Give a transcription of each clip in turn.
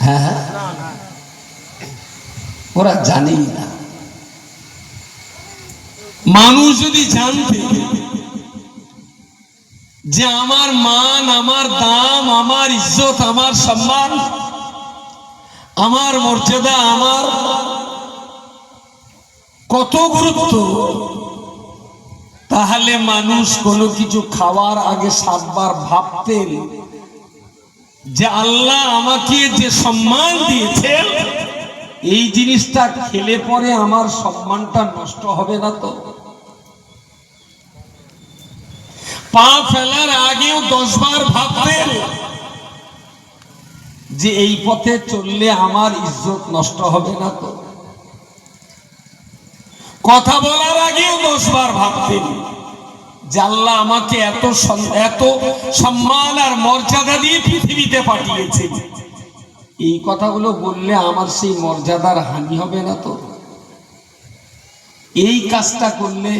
হ্যাঁ, ওরা জানেই না। মানুষ যদি জানতে যে আমার মান, আমার দাম, আমার ইজ্জত, আমার সম্মান, আমার মর্যাদা, আমার কত গুরুত্ব, তাহলে মানুষ কোনো কিছু খাওয়ার আগে 7 বার ভাবতেন যে আল্লাহ আমাকে যে সম্মান দিয়েছে এই জিনিসটা খেলে পরে আমার সম্মানটা নষ্ট হবে না তো। পা ফেলার আগেও 10 বার ভাবতেন যে এই পথে চললে আমার ইজ্জত নষ্ট হবে না তো। কথা বলার আগেও 10 বার ভাবতেন যে আল্লাহ আমাকে এত সম্মান আর মর্যাদা দিয়ে পৃথিবীতে পাঠিয়েছে, এই কথাগুলো বললে আমার সেই মর্যাদার হানি হবে না তো। এই কাজটা করলে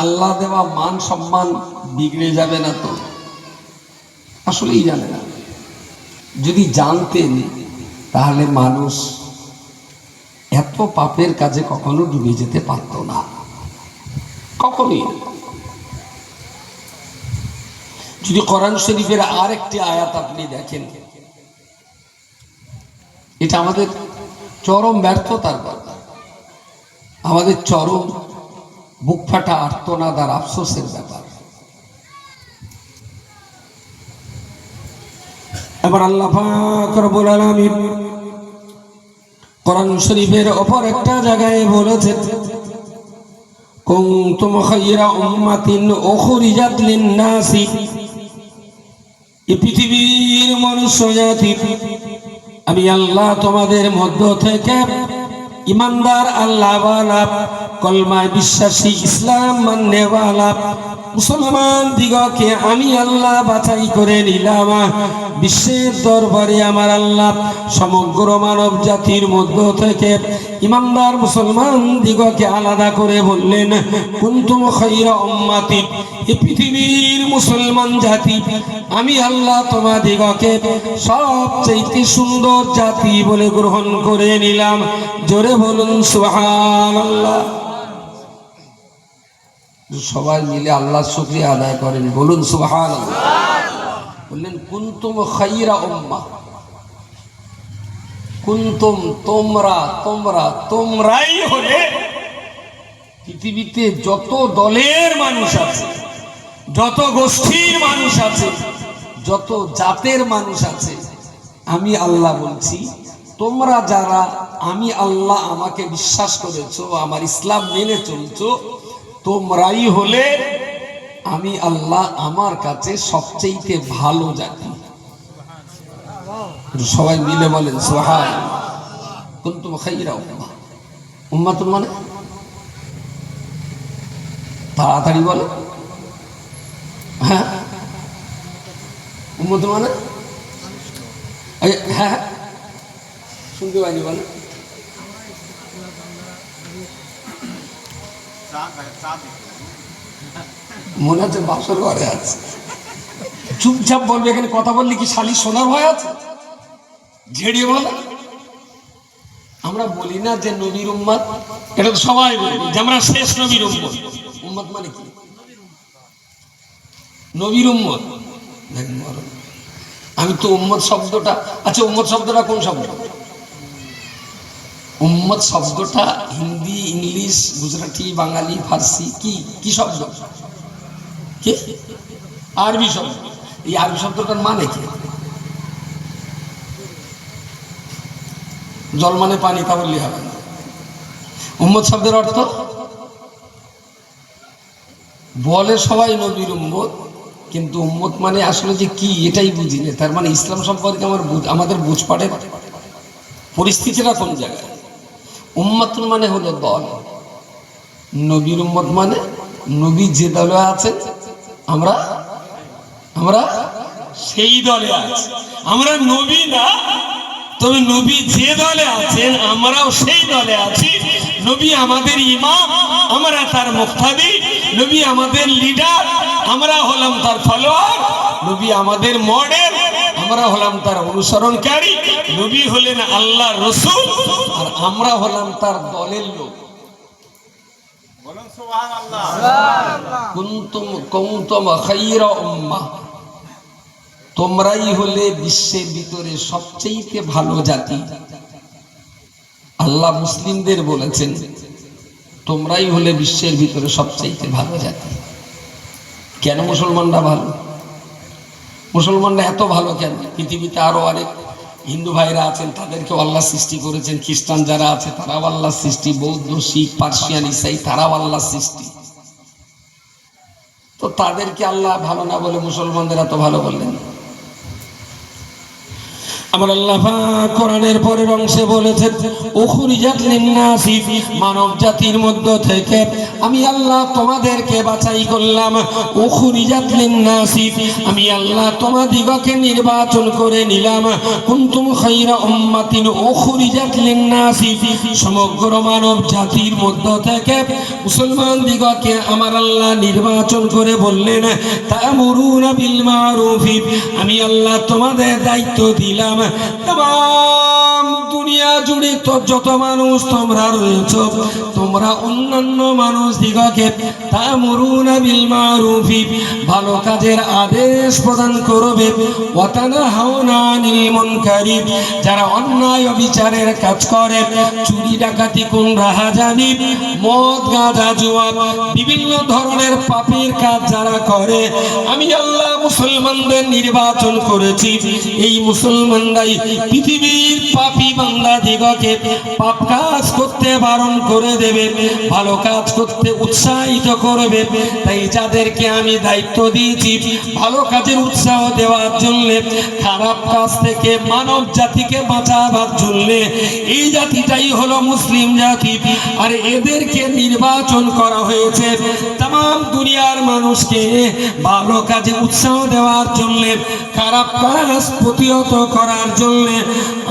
আল্লাহ দেওয়া মান সম্মান বিগড়ে যাবে না তো। আসলেই জানে না। যদি জানতেন তাহলে মানুষ এত পাপের কাজে কখনো ডুবে যেতে পারত না, কখনোই। যদি কোরআন শরীফের আরেকটি আয়াত আপনি দেখেন, এটা আমাদের চরম ব্যর্থতার কথা, আমাদের চরম বুক ফাটা আর্তনাদ আর আফসোসের ব্যাপার। এবার আল্লাহ পাক রব্বুল আলামিন কোরআন শরীফের অপর একটা জায়গায় বলেছেন, কুনতুম খায়রা উম্মাতিন উখরিজাত লিন-নাসি, এই পৃথিবীর মনুষ্য জাতি আমি আল্লাহ তোমাদের মধ্য থেকে ইমানদার আল্লাহওয়ালা, কলমায় বিশ্বাসী, ইসলাম মাননেওয়ালা মুসলমান দিগকে আমি আল্লাহ বাছাই করে নিলাম। বিশ্বের দরবারে আমার আল্লাহ সমগ্র মানব জাতির মধ্য থেকে ইমানদার মুসলমান দিগকে আলাদা করে বললেন, কুনতুম খায়রা উম্মাতিন, এই পৃথিবীর মুসলমান জাতি আমি আল্লাহ তোমাদিগকে সবচেয়ে সুন্দর জাতি বলে গ্রহণ করে নিলাম। জোরে বলুন সুবহানাল্লাহ। সবাই মিলে আল্লাহর শুকরিয়া আদায় করেন, বলুন সুবহানাল্লাহ। বললেন কুনতুম খায়রা উম্মাহ, কুনতুম তোমরাই হলে পৃথিবীতে যত দলের মানুষ আছে, যত গোষ্ঠীর মানুষ আছে, যত জাতের মানুষ আছে, আমি আল্লাহ বলছি তোমরা যারা আমি আল্লাহ আমাকে বিশ্বাস করেছো, আমার ইসলাম মেনে চলছো, তোমরাই হলে আমি আল্লাহ আমার কাছে সবচেয়ে ভালো জাতি। সবাই মিলে বলেন সুবহানাল্লাহ। কুনতুম খায়রা উম্মাহ, উম্মাতুন মানে তাড়াতাড়ি বলে, হ্যাঁ উম্মত মানে হ্যাঁ শুনতে পাইনি, বলে মনে হচ্ছে বাসর ঘরে আছে, চুপচাপ বলবে। এখানে কথা বললে কি শালি শোনার ভয় আছে? ঝেড়িয়ে বলে। আমরা বলি না যে নবীর উম্মত, এটা তো সবাই বলি যে আমরা শেষ নবীর উম্মত। উম্মত মানে কি? নবীর উম্মত। আমি তো উম্মত শব্দটা, আচ্ছা উম্মত শব্দটা কোন শব্দ? উম্মত শব্দটা হিন্দি, ইংলিশ, গুজরাটি, বাঙালি, ফার্সি, কি শব্দ? কি আরবি শব্দ। এই আরবি শব্দটার মানে কি? জল মানে পানি, তা বললে হবে না। উম্মত শব্দের অর্থ বলে সবাই নবীর উম্মত, কিন্তু উম্মত মানে আসলে যে কি এটাই বুঝি না। তার মানে ইসলাম সম্পর্কে আমাদের বুঝপাড়ের পরিস্থিতিটা কোন জায়গায়? উম্মাতুন মানে হলো দল, নবীর উম্মত মানে নবী যে দলে আছেন আমরা সেই দলে আছি। আমরা নবী না, তবে নবী যে দলে আছেন আমরাও সেই দলে আছি। নবী আমাদের ইমাম, আমরা তার মুক্তাদি। নবী আমাদের লিডার, আমরা হলাম তার ফলোয়ার। নবী আমাদের মডেল, আমরা হলাম তার অনুসরণকারী, নবী হলেন আল্লাহর রাসূল, আর আমরা হলাম তার দলের লোক। বলুন সুবহানাল্লাহ। সুবহানাল্লাহ। কুনতুম খায়রা উম্মাহ, তোমরাই হলে বিশ্বের ভিতরে সবচেয়ে ভালো জাতি। আল্লাহ মুসলিমদের বলেছেন তোমরাই হলে বিশ্বের ভিতরে সবচেয়ে ভালো জাতি। কেন মুসলমানরা ভালো? মুসলমানরা এত ভালো কেন? পৃথিবীতে আরো অনেক হিন্দু ভাইরা আছেন, তাদেরকে আল্লাহ সৃষ্টি করেছেন। খ্রিস্টান যারা আছে তারাও আল্লাহ সৃষ্টি, বৌদ্ধ, শিখ, পার্সিয়ান, ইসাই তারাও আল্লাহ সৃষ্টি। তো তাদেরকে আল্লাহ ভালো না বলে মুসলমানদের এত ভালো বললেন? আমার আল্লাহ পাক কোরআনের পরের অংশে বলেছেন উখরিজাত লিন-নাসি, মানব জাতির মধ্য থেকে আমি আল্লাহ তোমাদেরকে বাছাই করলাম। উখরিজাত লিন-নাসি, আমি আল্লাহ তোমাদিগকে নির্বাচন করে নিলাম। কুনতুম খায়রা উম্মাতিন উখরিজাত লিন-নাসি, সমগ্র মানব জাতির মধ্য থেকে মুসলমান দিগকে আমার আল্লাহ নির্বাচন করে বললেন তা'মুরুনা বিল মা'রুফি, আমি আল্লাহ তোমাদের দায়িত্ব দিলাম तमाम दुनिया जुड़े तो যত মানুষ তোমরা রয়েছো, তোমরা অন্যান্য মানুষ দিগকে তা'মুরুনা বিল মা'রুফি, ভালো কাজের আদেশ প্রদান করবে। ওয়া তানহাউনা আনিল মুনকারি, যারা অন্যায় অবিচারের কাজ করে, চুরি ডাকাতি কোন রাহাজানি, মদ গাঁজা জুয়া বিভিন্ন ধরনের পাপের কাজ যারা করে, আমি আল্লাহ মুসলমানদের নির্বাচন করেছি। এই মুসলমানরাই পৃথিবীর পাপী বান্দা দিগকে পাপ কাজ করতে বারণ করে দেবে, ভালো কাজ করতে উৎসাহিত করবে। তাই যাদেরকে আমি দায়িত্ব দিয়েছি ভালো কাজের উৎসাহ দেওয়ার জন্য, খারাপ কাজ থেকে মানব জাতিকে বাঁচাবার জন্য, এই জাতিটাই হলো মুসলিম জাতি। আর এদেরকে নির্বাচন করা হয়েছে तमाम দুনিয়ার মানুষকে ভালো কাজে উৎসাহ দেওয়ার জন্য, খারাপ কাজ প্রতিহত করার জন্য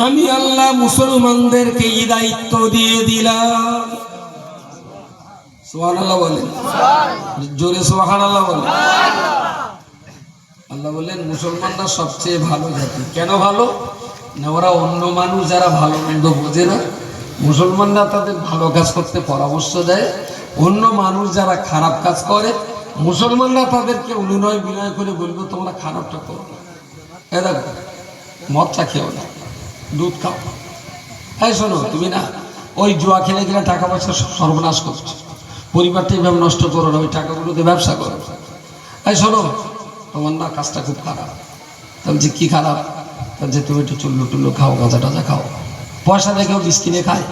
আমি আল্লাহ মুসলমানদেরকে এই দায়িত্ব দিয়ে দিলাম। সুবহানাল্লাহ বলেন, জোরে সুবহানাল্লাহ বলেন। আল্লাহ বলেন মুসলমানরা সবচেয়ে ভালো জাতি। কেন ভালো? না, ওরা অন্য মানুষ যারা ভালো মন্দ বোঝে না, মুসলমানরা তাদের ভালো কাজ করতে পরামর্শ দেয়। অন্য মানুষ যারা খারাপ কাজ করে, মুসলমানরা তাদেরকে অনুনয় বিনয় করে বলবে তোমরা খারাপটা করো না। এ দেখো মদটা খেও না, দুধ খাও। এই শোনো, তুমি না ওই জুয়া খেলে গেলে টাকা পয়সা সর্বনাশ করছো, পরিবারটা এইভাবে নষ্ট করো না, ওই টাকাগুলোতে ব্যবসা করো। এই শোনো, তোমার না কাজটা খুব খারাপ। তাহলে যে কি খারাপ? তাহলে যে তুমি একটু চুল্লু টুল্লু খাও, গাঁজা টাজা খাও, পয়সা দেখেও বিষ কিনে খায়।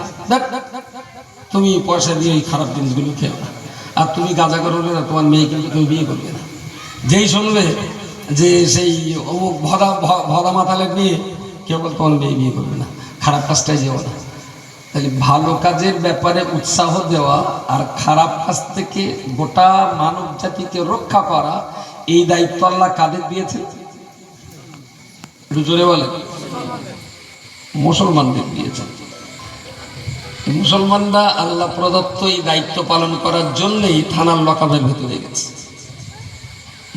তুমি পয়সা দিয়ে এই খারাপ জিনিসগুলো খেও না। আর তুমি গাঁজা করবে না, তোমার মেয়ে কিন্তু কেউ বিয়ে করবে না। যেই শুনবে যে সেই অমুক ভরা মাতালের মেয়ে, কেউ বল তোমার মেয়ে বিয়ে করবে না, খারাপ কাজটাই যেও না। তাহলে ভালো কাজের ব্যাপারে উৎসাহ দেওয়া আর খারাপ কাজ থেকে গোটা মানব জাতিকে রক্ষা করা, এই দায়িত্ব আল্লাহ কাদের দিয়েছেন? একটু জোরে বলেন। মুসলমানদের দিয়েছেন। মুসলমানরা আল্লাহ প্রদত্ত এই দায়িত্ব পালন করার জন্যই থানার লকআপের ভেতরে গেছে।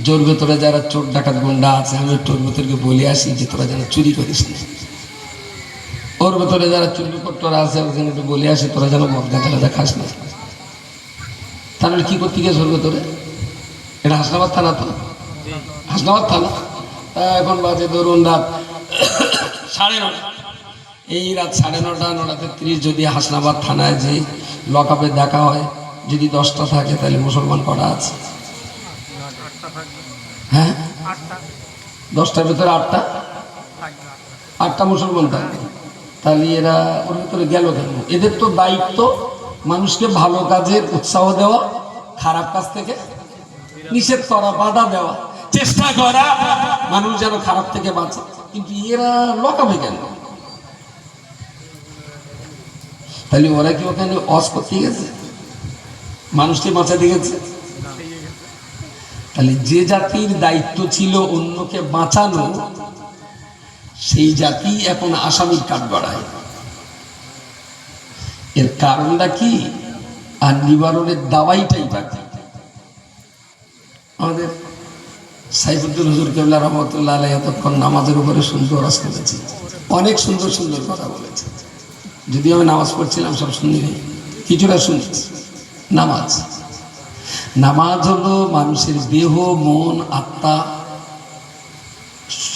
জোর ভেতরে যারা চোর ডাকাত গুন্ডা আছে, আমি তোর ভেতরকে বলে আসি যে তোরা যেন চুরি করিস না। ওর ভেতরে যারা চুরি করতরা আছে, ওখানে একটু বলে আসি তোরা যেন মদ গাঁজা খাস না। তাহলে কি করতে গেছে ওর ভেতরে? এটা হাসনাবাদ থানা তো, হাসনাবাদ থানা। এখন বাজে ধরুন রাত 9:30। এই রাত 9:30, 9:30 যদি হাসনাবাদ থানায় যে লকআপে দেখা হয়, যদি 10টা থাকে তাহলে মুসলমান কটা আছে? হ্যাঁ, 10টার ভিতরে 8টা মুসলমান থাকবে। তাহলে এরা ওর ভিতরে গেল কেন? এদের তো দায়িত্ব মানুষকে ভালো কাজের উৎসাহ দেওয়া, খারাপ কাজ থেকে নিষেধ করা, বাধা দেওয়া, চেষ্টা করা মানুষ যেন খারাপ থেকে বাঁচে। কিন্তু এরা লকআপে কেন? তাহলে ওরা কি ওখানে অস করতে গেছে? মানুষকে বাঁচাতে গেছে? তাহলে যে জাতির দায়িত্ব ছিল অন্যকে বাঁচানো, সেই জাতি এখন আসামির কাঠ গড়ায়। এর কারণটা কি? আর নিবারণের দাওয়াইটাই বাকি। আমাদের সাইফুদ্দিন হুজুর কেবলা রহমতুল্লাহ আলাইহি এতক্ষণ নামাজের উপরে সুন্দর ওয়াজ করেছে, অনেক সুন্দর সুন্দর কথা বলেছে। যদি আমি নামাজ পড়ছিলাম সব শুনিনি, কিছুটা শুনেছি। নামাজ নামাজ হলো মানুষের দেহ, মন, আত্মা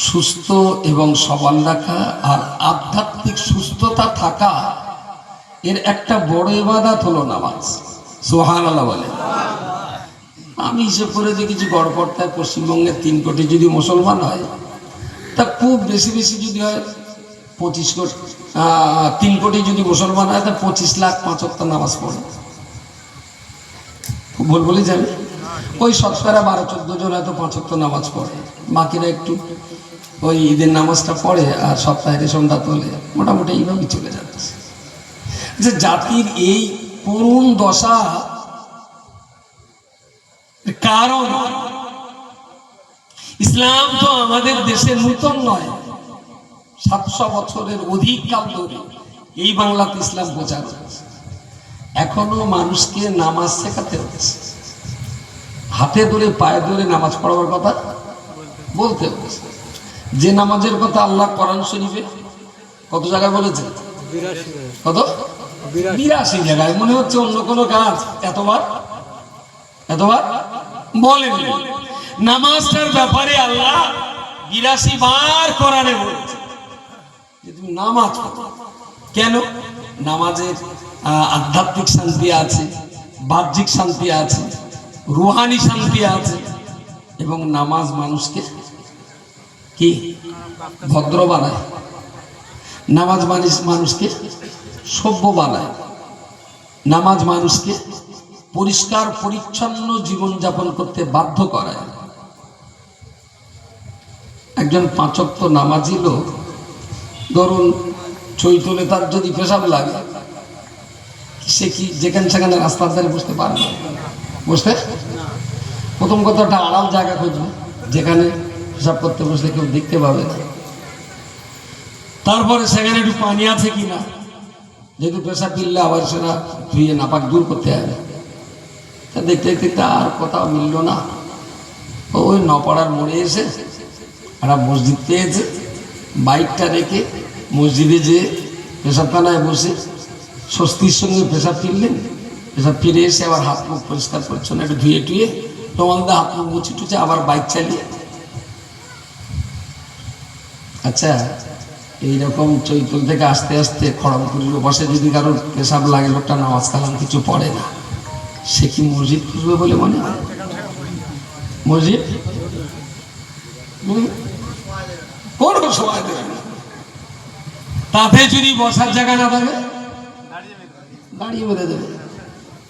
সুস্থ এবং সবল রাখা আর আধ্যাত্মিক সুস্থতা থাকা, এর একটা বড় ইবাদত হলো নামাজ। সুবহানাল্লাহ বলে। আমি হিসেব করে দেখেছি গড়পড়তায় পশ্চিমবঙ্গের 3 কোটি যদি মুসলমান হয়, তা খুব বেশি বেশি যদি হয় 25 কোটি, 3 কোটি যদি মুসলমান হয় তা 25 লাখ 5 ওয়াক্ত নামাজ পড়ে। ভুল বলে যাবে, ওই শতকরা 12-14 জন হয়তো 5 ওয়াক্ত নামাজ পড়ে, বাকিরা একটু ওই ঈদের নামাজটা পড়ে আর সপ্তাহে রেশনটা তোলে, মোটামুটি এইভাবেই চলে যাচ্ছে। যে জাতির এই করুণ দশা কারণ ইসলাম তো আমাদের দেশে নূতন নয়, 700 বছরের অধিক কাল ধরে এই বাংলাতে ইসলাম প্রচার হচ্ছে। এখনো মানুষকে নামাজ শেখাতে হচ্ছে, হাতে ধরে পায়ে ধরে নামাজ পড়াবার কথা বলতে হচ্ছে। যে নামাজের কথা আল্লাহ কোরআন শরীফে কত জায়গায় বলেছে? কত? 82 জায়গায়। মনে হচ্ছে অন্য কোনো কাজ এতবার বলেন। নামাজটার ব্যাপারে আল্লাহ 82 বার কোরআনে বলেছে যে তুমি নামাজ পড়ো। কেন? নামাজের আধ্যাত্মিক শান্তি আছে, বাহ্যিক শান্তি আছে, রুহানি শান্তি আছে, এবং নামাজ মানুষকে কি ভদ্র বানায়, নামাজ মানুষকে সভ্য বানায়, নামাজ মানুষকে পরিষ্কার পরিচ্ছন্ন জীবনযাপন করতে বাধ্য করায়। একজন 5 ওয়াক্ত নামাজি লোক, ধরুন চৈতলে তার যদি পেশাব লাগে, সে কি যেখানে সেখানে রাস্তার ধারে বসতে পারবে? বসতে প্রথম কথাটা আড়াল জায়গা খুঁজবে, যেখানে পেশাব করতে বসলে কেউ দেখতে পাবে না। তারপরে সেখানে একটু পানি আছে কিনা, যেহেতু পেশাব ফিরলে আবার সেটা ধুয়ে নাপাক দূর করতে হবে। তা দেখতে দেখতে আর কোথাও মিলল না, ওই নপাড়ার মোড়ে এসে একটা মসজিদ পেয়েছে, বাইকটা রেখে মসজিদে যেয়ে পেশাবখানায় বসে স্বস্তির সঙ্গে পেশাব ফিরলেন। পেশাব ফিরে এসে আবার হাত মুখ পরিষ্কার পরিচ্ছন্ন একটু ধুয়ে টুয়ে তোমাদের হাত মুখ মুছে টুচে আবার বাইক চালিয়ে। আচ্ছা, এইরকম চৈতল থেকে আস্তে আস্তে খড়মপুরের বসে যদি কারোর পেশাব লাগে, লোকটা নামাজ কালাম কিছু পড়ে না, সে কি মসজিদ খুঁজবে বলে মনে হয়? মসজিদ কোনো সময় দেবে না। তাতে যদি বসার জায়গা না থাকে দাঁড়িয়ে বেঁধে দেবে।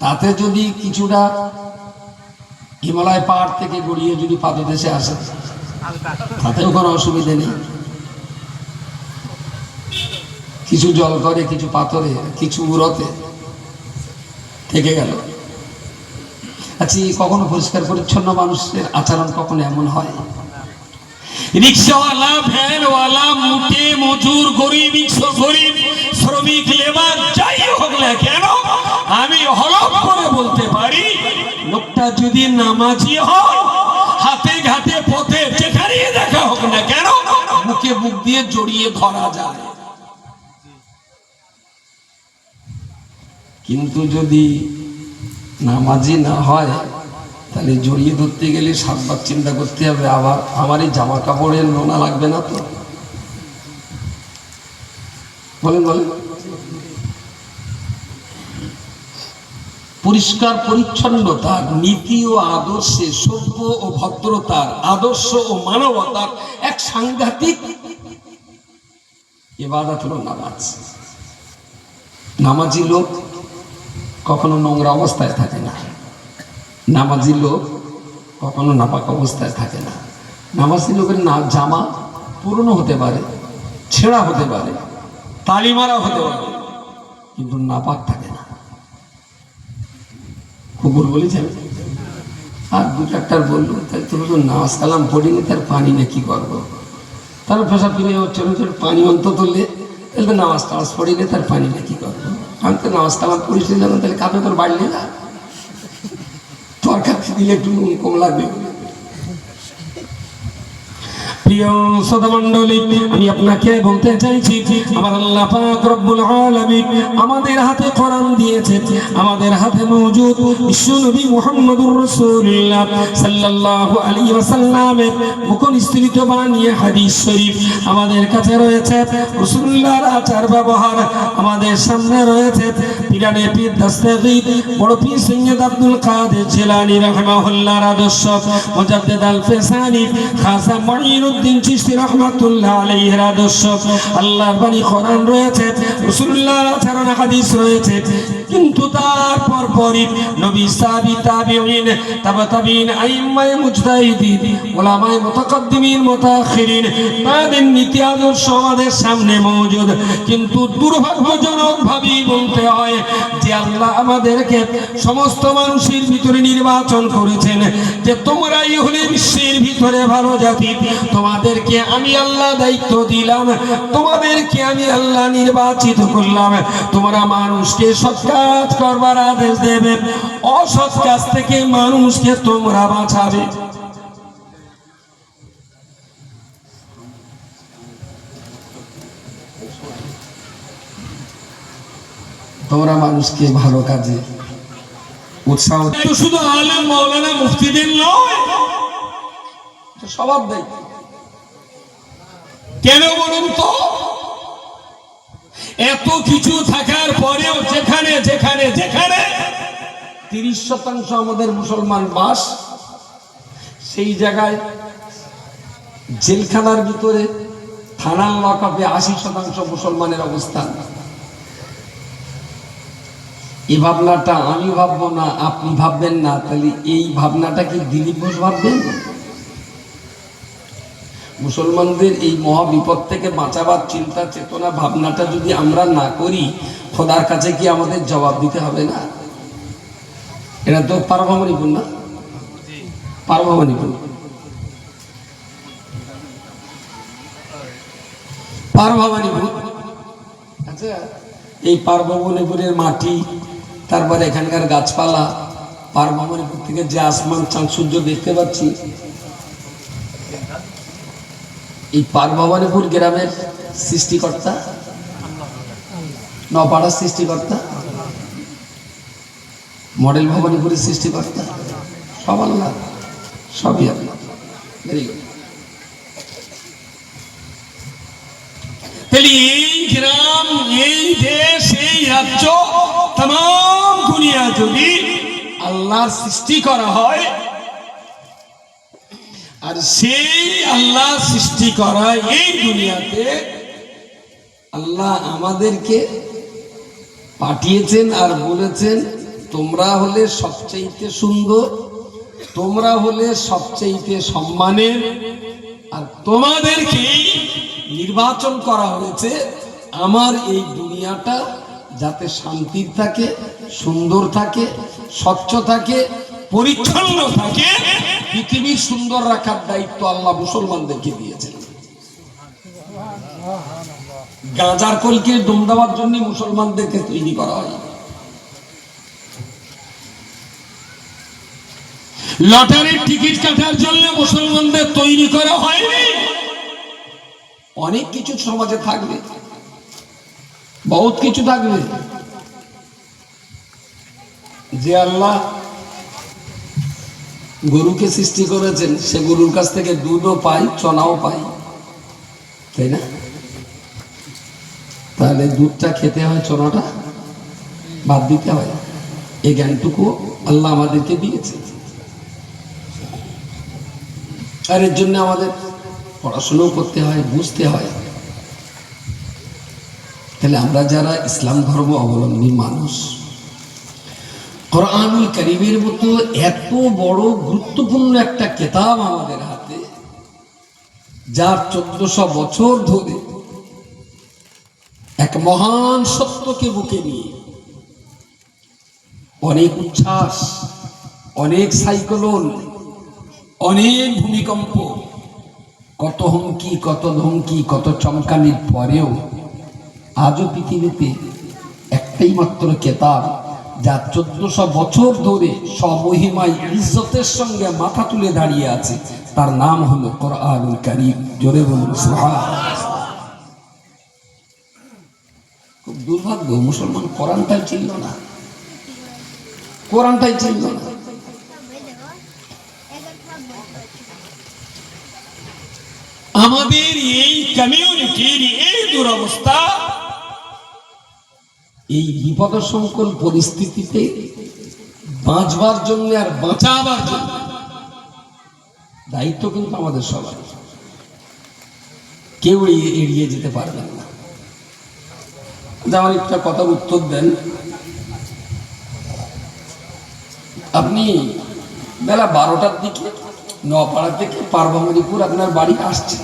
তাতে যদি কিছুটা হিমালয় পাহাড় থেকে গড়িয়ে যদি পাদদেশে আসে, তাতেও কোনো অসুবিধে নেই। কিছু জল করে, কিছু পাথরে, কিছু উড়োতে থেকে গেল। আচ্ছা, কখনো পরিষ্কার পরিচ্ছন্ন মানুষের আচরণ কখনো এমন হয়? রিক্সাওয়ালা, ভ্যানওয়ালা, মুটে মজুর, গরিব, গরিব, শ্রমিক, লেবার, যাই হোক না কেন, আমি হলফ করে বলতে পারি, লোকটা যদি নামাজি হয়, হাতে ঘাটে পথে যেখানেই দেখা হোক না কেন, বুকে বুক দিয়ে জড়িয়ে ধরা যায়। কিন্তু যদি নামাজি না হয়, তাহলে জড়িয়ে ধরতে গেলে 7 বার চিন্তা করতে হবে, আবার আমার এই জামা কাপড়ের নোনা লাগবে না তো? বলেন বলেন। পরিষ্কার পরিচ্ছন্নতার নীতি ও আদর্শে, সভ্য ও ভদ্রতার আদর্শ ও মানবতার এক সাংঘাতিক ইবাদত হলো নামাজ। নামাজি লোক কখনো নোংরা অবস্থায় থাকে না, নামাজি লোক কখনো নাপাক অবস্থায় থাকে না। নামাজি লোকের জামা পুরনো হতে পারে, ছেঁড়া হতে পারে, তালি মারা হতে পারে, কিন্তু নাপাক থাকে না। কুকুর বলেছেন, আর 2-4টার বললো, তাই তুমি তো নামাজ কালাম পড়িনি, তার পানি না কি করবো? তার পেশা ফিরে ছোট ছোট পানি অন্তত লে, তাহলে নামাজ টামাজ পড়িনি, তার পানি না কি করবো? আমি তো নামাজ কালাম পড়িস যখন, তাহলে কাপে তোর বাড়লি না, তরকারি দিলে একটু নুন কম লাগবে। প্রিয় শ্রোতামণ্ডলী, আমি আপনাকে বলতে চাইছি, আমার আল্লাহ পাক রব্বুল আলামিন আমাদের হাতে কোরআন দিয়েছে, আমাদের হাতে মওজুদ বিশ্বনবী মুহাম্মদুর রাসূলুল্লাহ সাল্লাল্লাহু আলাইহি ওয়াসাল্লামের মুখনিসৃত বাণী হাদিস শরীফ আমাদের কাছে রয়েছে। রাসূলুল্লাহর আচার ব্যবহার আমাদের সামনে রয়েছে। পিরানে পীর দস্তগীর বড় পীর সৈয়দ আব্দুল কাদের জিলানী রাহিমাহুল্লাহর আদর্শ, মুজাদ্দিদ আল ফিসানি খাজা মুঈনুদ্দিন চিশতি রাহমাতুল্লাহ আলাইহির আদর্শ, আল্লাহর বাণী কোরআন রয়েছে, রাসূলুল্লাহর আচরণ হাদিস রয়েছে। কিন্তু তারপর পরই নবী, সাহাবী, তাবিঈন, তাবিঈন, আইম্মায়ে মুজতাহিদিন, উলামায়ে মুতাকাদ্দিমিন, মুতাআখিরিন, তাদের নীতি আদর্শ আমাদের সামনে মওজুদ। কিন্তু দুর্ভাগ্যজনক ভাবেই বলতে হয় যে আল্লাহ আমাদেরকে সমস্ত মানুষের ভিতরে নির্বাচন করেছেন, যে তোমরাই হলে বিশ্বের ভিতরে ভালো জাতি, তোমাদেরকে আমি আল্লাহ দায়িত্ব দিলাম, তোমাদেরকে আমি আল্লাহ নির্বাচিত করলাম, তোমরা মানুষকে সৎ কাজ করবার আদেশ দেবে, অসৎ কাজ থেকে মানুষকে তোমরা বাঁচাবে। তোমরা মানুষকে ভালো কাজে উৎসাহ, শুধু আলেম মাওলানা মুফতিদের নয়, সবার দায়িত্ব। কেন বলুন তো? এত কিছু থাকার পরেও যেখানে যেখানে যেখানে 30% আমাদের মুসলমান বাস, সেই জায়গায় জেলখানার ভিতরে থানার লকআপে 80% মুসলমানের অবস্থান। এই ভাবনাটা আমি ভাববো না, আপনি ভাববেন না, তাহলে এই ভাবনাটা কি দিলীপ ঘোষ ভাববেন? মুসলমানদের এই মহা বিপদ থেকে বাঁচাবার চিন্তা চেতনা ভাবনাটা যদি আমরা না করি, খোদার কাছে কি আমাদের জবাব দিতে হবে না? এটা তো পারভবানীপুর না, পারভবানীপুর, পারভবানীপুর। আচ্ছা, এই পারভবানীপুরের মাটি, তারপরে এখানকার গাছপালা, পারভবানীপুর থেকে যে আসমান চাঁদ সূর্য দেখতে পাচ্ছি, এই পারভবানীপুর গ্রামের সৃষ্টিকর্তা, নপাড়ার সৃষ্টিকর্তা, মডেল ভবানীপুরের সৃষ্টিকর্তা, সব আল্লাহ, সবই আল্লাহ। তাহলে এই গ্রাম, এই দেশ, এই রাজ্য, तमाम দুনিয়া যদি আল্লাহর সৃষ্টি করা হয়, আর সেই আল্লাহ সৃষ্টি করা এই দুনিয়াতে আল্লাহ আমাদেরকে পাঠিয়েছেন আর বলেছেন, তোমরা হলে সবচেয়ে সুন্দর, তোমরা হলে সবচেয়ে সম্মানের, আর তোমাদেরকেই নির্বাচন করা হয়েছে আমার এই দুনিয়াটা যাতে শান্তি থাকে, সুন্দর থাকে, স্বচ্ছ থাকে, পরিচ্ছন্ন থাকে, পৃথিবী সুন্দর রাখার দায়িত্ব আল্লাহ মুসলমানদেরকে দিয়েছেন। গাঁজার কলকে দম দেওয়ার জন্য মুসলমানদেরকে তৈরি করা হয়, লটারির টিকিট কাটার জন্য মুসলমানদের তৈরি করা হয়নি। অনেক কিছু সমাজে থাকবে, বহুত কিছু থাকবে, যে আল্লাহ গরুকে সৃষ্টি করেছেন, সে গরুর কাছ থেকে দুধও পাই, চনাও পাই, তাই না? তাহলে দুধটা খেতে হয়, চনাটা বাদ দিতে হয়। এই জ্ঞানটুকু আল্লাহ আমাদেরকে দিয়েছে, আর এর জন্য আমাদের পড়াশোনাও করতে হয়, বুঝতে হয়। তাহলে আমরা যারা ইসলাম ধর্ম অবলম্বী মানুষ, কোরআনুল কারীমের মতো এত বড় গুরুত্বপূর্ণ একটা কিতাব আমাদের হাতে, যার 1400 বছর ধরে এক মহান সত্যকে বুকে নিয়ে অনেক উচ্ছ্বাস, অনেক সাইক্লোন, অনেক ভূমিকম্প, কত হুমকি, কত ধমকি, কত চমকানির পরেও আজও পৃথিবীতে একটাই মাত্র কিতাব, যা 1400 বছর ধরে স্বমহিমায় ইজ্জতের সঙ্গে মাথা তুলে দাঁড়িয়ে আছে, তার নাম হলো কোরআনুল কারীম। জোরে বলুন সুবহানাল্লাহ। খুব দুর্ভাগ্য, মুসলমান কোরআনটাই চিনল না, কোরআনটাই চিনল না। আমাদের এই কমিউনিটির এই দুরবস্থা, এই বিপদসংকুল পরিস্থিতিতে বাঁচবার জন্য আর বাঁচাবার জন্য দায়িত্ব কিন্তু আমাদের সবার, কেউ এড়িয়ে যেতে পারবেন না। যেমন একটা কথার উত্তর দেন, আপনি বেলা 12টার দিকে নপাড়া থেকে পারবামণিপুর আপনার বাড়ি আসছেন,